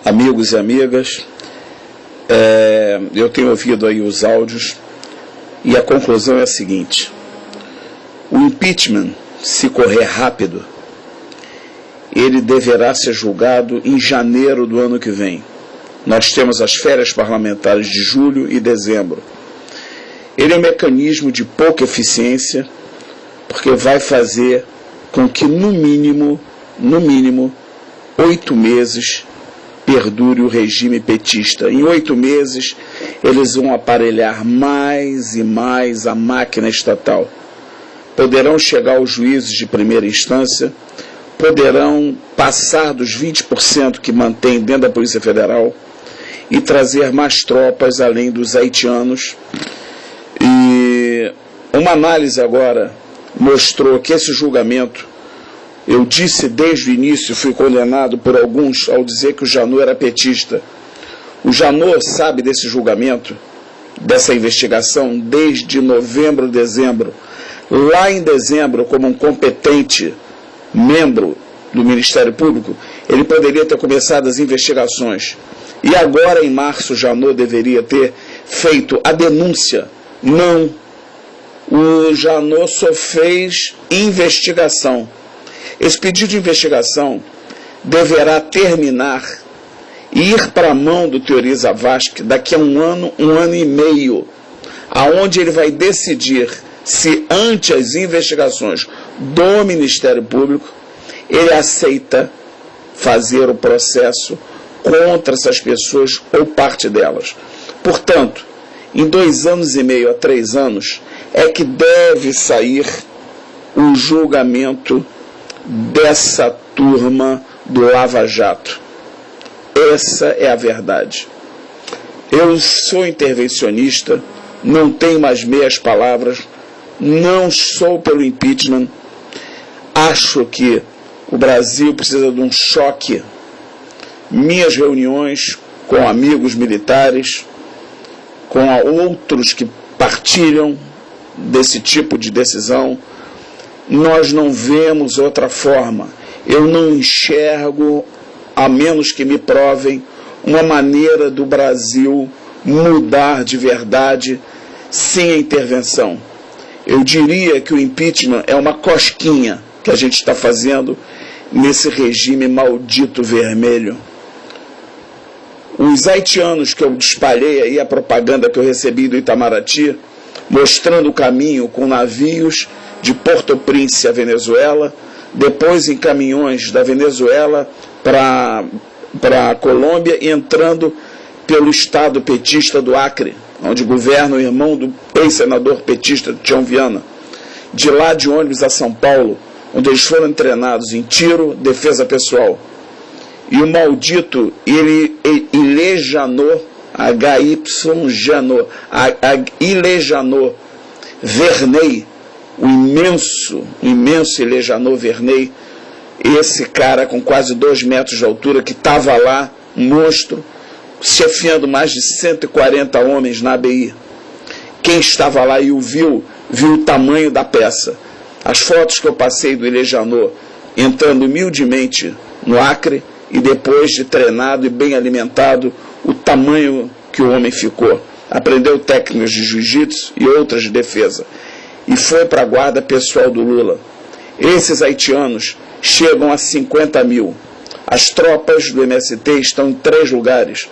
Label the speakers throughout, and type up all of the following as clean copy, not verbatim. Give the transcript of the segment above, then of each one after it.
Speaker 1: amigos e amigas, eu tenho ouvido aí os áudios e a conclusão é a seguinte: o impeachment, se correr rápido, ele deverá ser julgado em janeiro do ano que vem. Nós temos as férias parlamentares de julho e dezembro. Ele é um mecanismo de pouca eficiência, porque vai fazer com que, no mínimo, 8 meses perdure o regime petista. Em 8 meses, eles vão aparelhar mais e mais a máquina estatal. Poderão chegar aos juízes de primeira instância, poderão passar dos 20% que mantém dentro da Polícia Federal e trazer mais tropas além dos haitianos. E uma análise agora mostrou que esse julgamento, eu disse desde o início, fui condenado por alguns ao dizer que o Janot era petista. O Janot sabe desse julgamento, dessa investigação, desde novembro, dezembro. Lá em dezembro, como um competente membro do Ministério Público, ele poderia ter começado as investigações. E agora, em março, o Janot deveria ter feito a denúncia. Não. O Janot só fez investigação. Esse pedido de investigação deverá terminar e ir para a mão do Teori Zavascki daqui a um ano e meio, aonde ele vai decidir se, ante as investigações do Ministério Público, ele aceita fazer o processo contra essas pessoas ou parte delas. Portanto, em 2 anos e meio a 3 anos, é que deve sair o julgamento dessa turma do Lava Jato. Essa é a verdade. Eu sou intervencionista, não tenho mais meias palavras, não sou pelo impeachment. Acho que o Brasil precisa de um choque. Minhas reuniões com amigos militares, com outros que partilham desse tipo de decisão, nós não vemos outra forma. Eu não enxergo, a menos que me provem, uma maneira do Brasil mudar de verdade sem a intervenção. Eu diria que o impeachment é uma cosquinha que a gente está fazendo nesse regime maldito vermelho. Os haitianos que eu espalhei aí, a propaganda que eu recebi do Itamaraty, mostrando o caminho com navios de Porto-Príncipe à Venezuela, depois em caminhões da Venezuela para a Colômbia, entrando pelo estado petista do Acre, onde governa o irmão do ex-senador petista Tião Viana. De lá de ônibus a São Paulo, onde eles foram treinados em tiro, defesa pessoal. E o maldito Ile Janot, H.Y. Janot, Ile Janot Verney, o imenso Ile Janot Verney, esse cara com quase 2 metros de altura, que estava lá, um monstro, chefiando mais de 140 homens na ABI. Quem estava lá e o viu o tamanho da peça. As fotos que eu passei do Ile Janot entrando humildemente no Acre, e depois de treinado e bem alimentado, o tamanho que o homem ficou. Aprendeu técnicas de jiu-jitsu e outras de defesa. E foi para a guarda pessoal do Lula. Esses haitianos chegam a 50 mil. As tropas do MST estão em 3 lugares.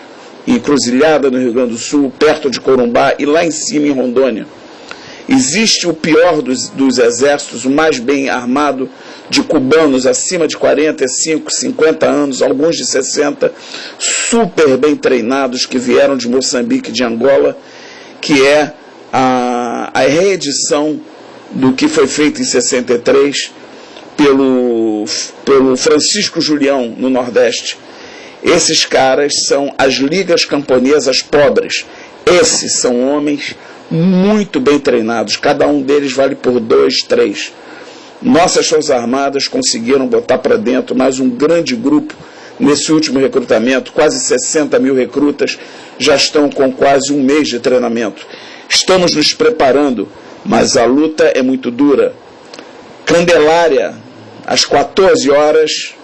Speaker 1: Encruzilhada no Rio Grande do Sul, perto de Corumbá e lá em cima em Rondônia. Existe o pior dos exércitos, o mais bem armado, de cubanos acima de 45, 50 anos, alguns de 60, super bem treinados, que vieram de Moçambique e de Angola, que é a reedição do que foi feito em 63 pelo Francisco Julião, no Nordeste. Esses caras são as ligas camponesas pobres. Esses são homens muito bem treinados, cada um deles vale por 2, 3. Nossas Forças Armadas conseguiram botar para dentro mais um grande grupo nesse último recrutamento. Quase 60 mil recrutas já estão com quase 1 mês de treinamento. Estamos nos preparando, mas a luta é muito dura. Candelária, às 14 horas,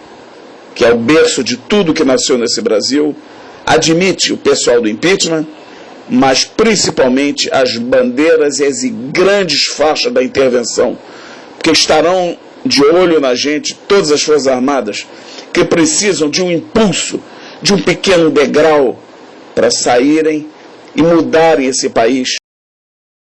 Speaker 1: que é o berço de tudo que nasceu nesse Brasil, admite o pessoal do impeachment, mas principalmente as bandeiras e as grandes faixas da intervenção, porque estarão de olho na gente todas as Forças Armadas que precisam de um impulso, de um pequeno degrau para saírem e mudarem esse país